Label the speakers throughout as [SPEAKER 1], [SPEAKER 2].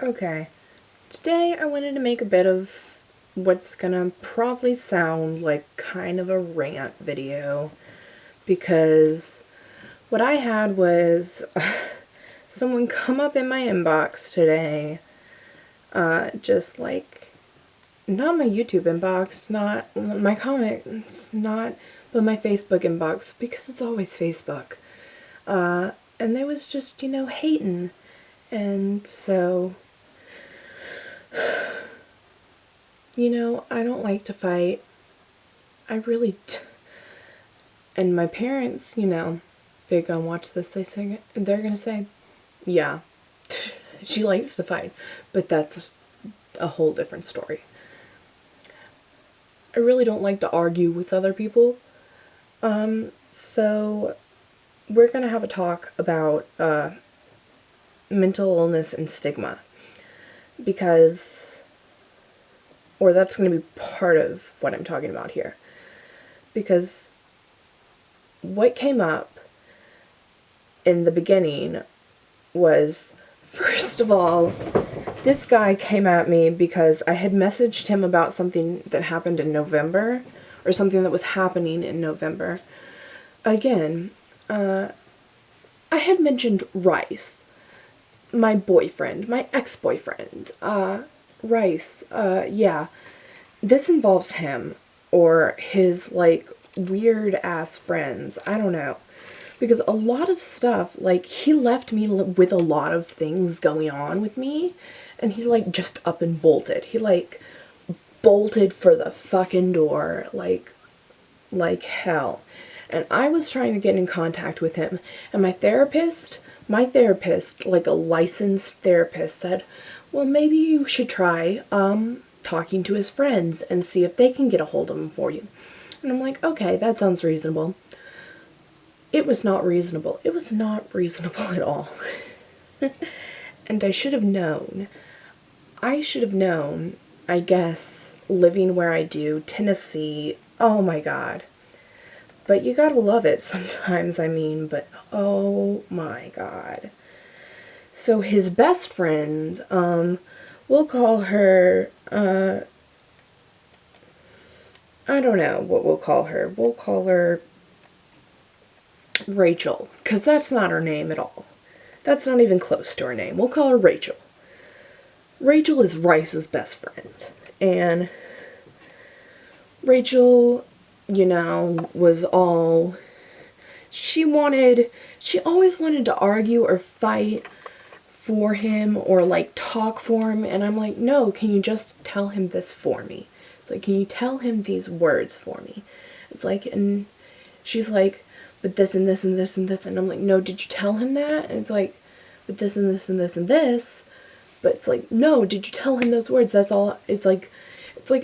[SPEAKER 1] Okay, today I wanted to make a bit of what's gonna probably sound like kind of a rant video because what I had was someone come up in my inbox today, just like, not my YouTube inbox, not my comments, not, but my Facebook inbox, because it's always Facebook. And they was just, hating. And so, I don't like to fight. I really and my parents, they're gonna watch this, they're gonna say, yeah, she likes to fight, but that's a whole different story. I really don't like to argue with other people. So we're gonna have a talk about mental illness and stigma, because, or that's gonna be part of what I'm talking about here, because what came up in the beginning was, first of all, this guy came at me because I had messaged him about something that happened in November, or something that was happening in November. Again, I had mentioned Rice, my boyfriend, my ex-boyfriend, Rice, yeah. This involves him, or his, like, weird-ass friends, I don't know. Because a lot of stuff, like, he left me with a lot of things going on with me, and he, like, just up and bolted. He, like, bolted for the fucking door, like hell. And I was trying to get in contact with him, and my therapist, like a licensed therapist, said, well, maybe you should try, talking to his friends and see if they can get a hold of him for you. And I'm like, okay, that sounds reasonable. It was not reasonable. It was not reasonable at all. And I should have known. I guess, living where I do, Tennessee, oh my god. But you gotta love it sometimes, but oh my god. So his best friend, we'll call her, I don't know what we'll call her. We'll call her Rachel, because that's not her name at all. That's not even close to her name. We'll call her Rachel. Rachel is Rice's best friend. And Rachel, was all... She always wanted to argue or fight for him, or like talk for him, and I'm like, no, can you just tell him this for me? It's like, can you tell him these words for me? It's like, and she's like, but this and this and this and this, and I'm like, no, did you tell him that? And it's like, but this and this and this and this, but it's like, no, did you tell him those words? That's all. It's like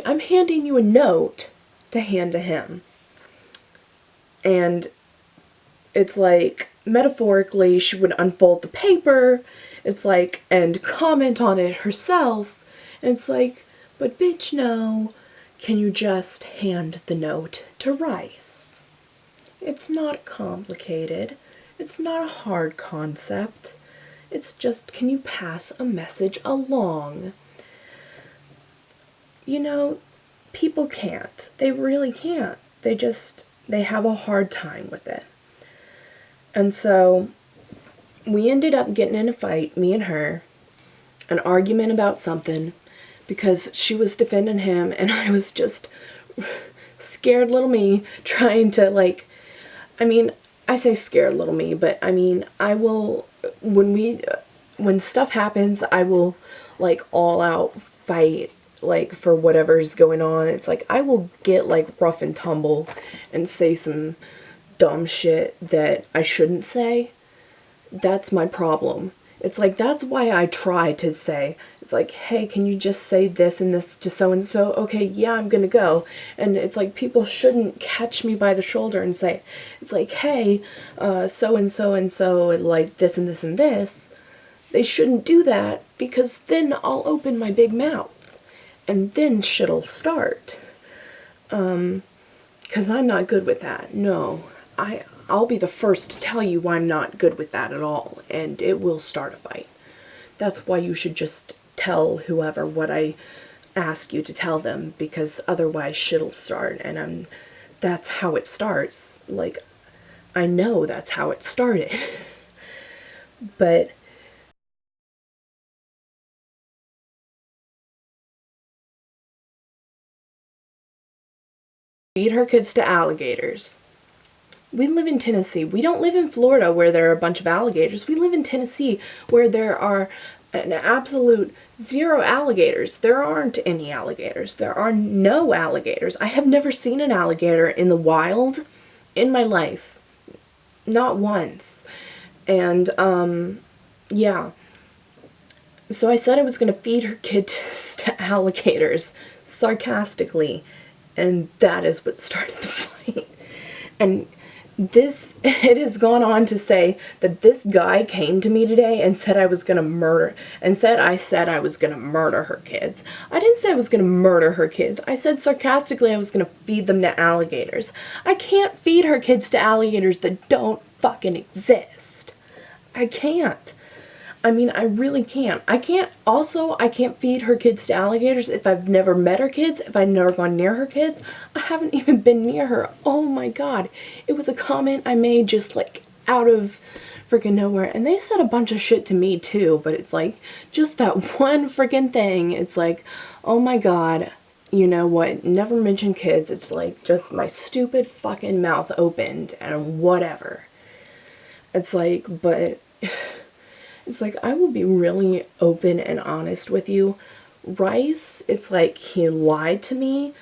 [SPEAKER 1] I'm handing you a note to hand to him, and it's like, metaphorically, she would unfold the paper, it's like, and comment on it herself, and it's like, but bitch, no, can you just hand the note to Rice? It's not complicated. It's not a hard concept. It's just, can you pass a message along? People can't. They really can't. They have a hard time with it. And so we ended up getting in a fight, me and her, an argument about something, because she was defending him, and I was just scared little me trying to, like, I say scared little me, but I will, when stuff happens, I will, like, all out fight, like, for whatever's going on. It's like, I will get, like, rough and tumble and say some dumb shit that I shouldn't say. That's my problem. It's like, that's why I try to say, it's like, hey, can you just say this and this to so-and-so? Okay, yeah, I'm gonna go. And it's like, people shouldn't catch me by the shoulder and say, it's like, hey, so-and-so and so, like, this and this and this. They shouldn't do that, because then I'll open my big mouth. And then shit'll start. Because I'm not good with that. No, I'll be the first to tell you I'm not good with that at all, and it will start a fight. That's why you should just tell whoever what I ask you to tell them, because otherwise shit'll start. And that's how it starts. Like, I know that's how it started. But feed her kids to alligators. We live in Tennessee. We don't live in Florida where there are a bunch of alligators. We live in Tennessee where there are an absolute zero alligators. There aren't any alligators. There are no alligators. I have never seen an alligator in the wild in my life. Not once. And, yeah. So I said I was going to feed her kids to alligators, sarcastically. And that is what started the fight. And it has gone on to say that this guy came to me today and said I was going to murder, and I said I was going to murder her kids. I didn't say I was going to murder her kids. I said sarcastically I was going to feed them to alligators. I can't feed her kids to alligators that don't fucking exist. I can't. I mean, I really can't. I can't feed her kids to alligators if I've never met her kids, if I've never gone near her kids. I haven't even been near her. Oh my God. It was a comment I made just like out of freaking nowhere. And they said a bunch of shit to me too, but it's like just that one freaking thing. It's like, oh my God, you know what? Never mention kids. It's like just my stupid fucking mouth opened and whatever. It's like, but... It's like, I will be really open and honest with you. Rice, it's like he lied to me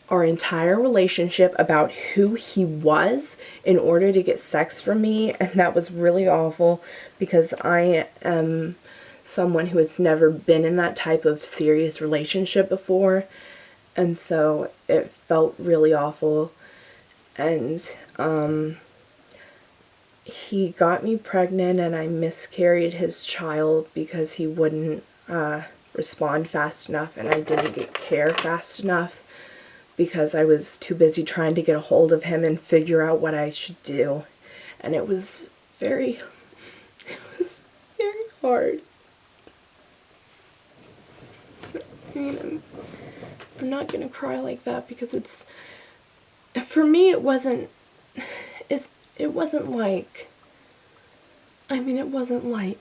[SPEAKER 1] our entire relationship about who he was in order to get sex from me, and that was really awful because I am someone who has never been in that type of serious relationship before, and so it felt really awful. And he got me pregnant and I miscarried his child because he wouldn't respond fast enough, and I didn't get care fast enough because I was too busy trying to get a hold of him and figure out what I should do. And it was very hard. I mean, I'm not gonna cry like that because for me it wasn't like, I mean, it wasn't like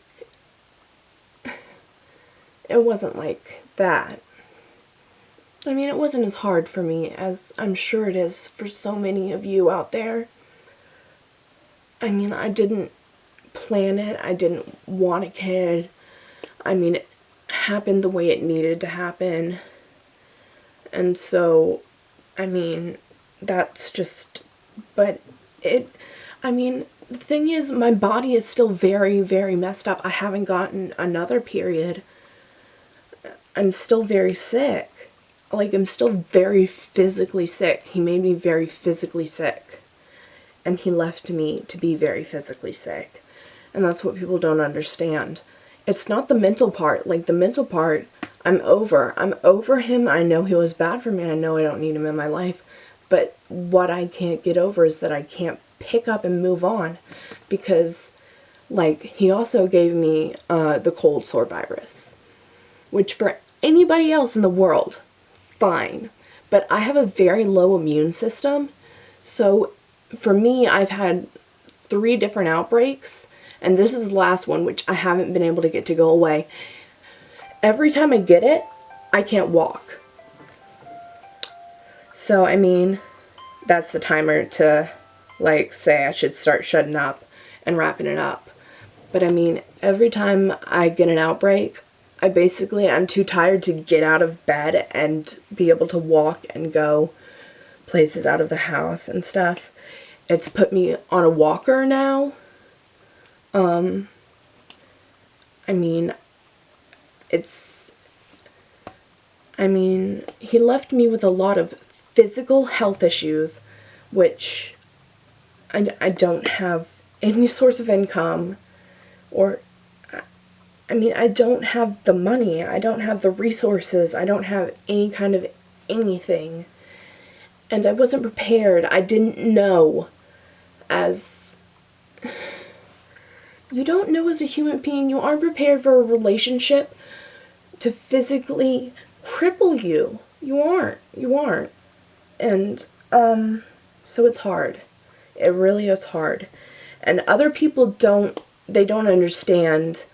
[SPEAKER 1] that. I mean, it wasn't as hard for me as I'm sure it is for so many of you out there. I mean, I didn't plan it. I didn't want a kid. I mean, it happened the way it needed to happen. And so, I mean, that's just, but I mean, the thing is, my body is still very, very messed up. I haven't gotten another period. I'm still very sick. Like, I'm still very physically sick. He made me very physically sick. And he left me to be very physically sick. And that's what people don't understand. It's not the mental part. Like, the mental part, I'm over. I'm over him. I know he was bad for me. I know I don't need him in my life. But what I can't get over is that I can't pick up and move on, because like he also gave me the cold sore virus, which for anybody else in the world, fine, but I have a very low immune system. So for me, I've had 3 different outbreaks, and this is the last one, which I haven't been able to get to go away. Every time I get it, I can't walk. So I mean, that's the timer to like say I should start shutting up and wrapping it up. But I mean, every time I get an outbreak, I'm too tired to get out of bed and be able to walk and go places out of the house and stuff. It's put me on a walker now. I mean, he left me with a lot of physical health issues, which I don't have any source of income, or, I mean, I don't have the money, I don't have the resources, I don't have any kind of anything, and I wasn't prepared. I didn't know. You don't know as a human being. You aren't prepared for a relationship to physically cripple you. You aren't. And, so it's hard. It really is hard. And other people don't understand,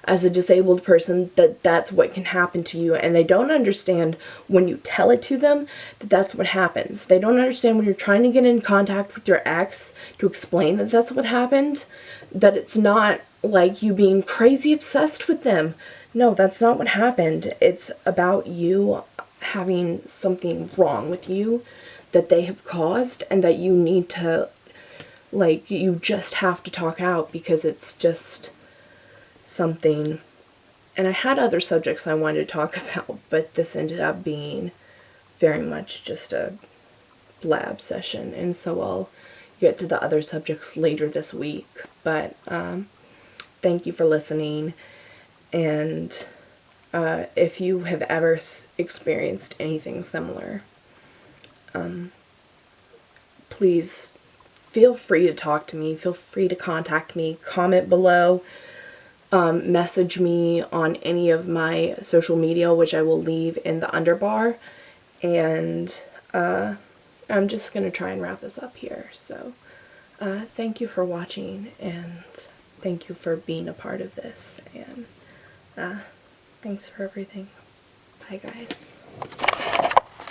[SPEAKER 1] as a disabled person, that that's what can happen to you. And they don't understand when you tell it to them that that's what happens. They don't understand when you're trying to get in contact with your ex to explain that that's what happened, that it's not like you being crazy obsessed with them. No, that's not what happened. It's about you having something wrong with you that they have caused, and that you need to, like, you just have to talk out, because it's just something. And I had other subjects I wanted to talk about, but this ended up being very much just a blab session, and so I'll get to the other subjects later this week. But thank you for listening, and if you have ever experienced anything similar, please feel free to talk to me, feel free to contact me, comment below, message me on any of my social media, which I will leave in the underbar, and I'm just going to try and wrap this up here. So thank you for watching, and thank you for being a part of this, and thanks for everything. Bye, guys.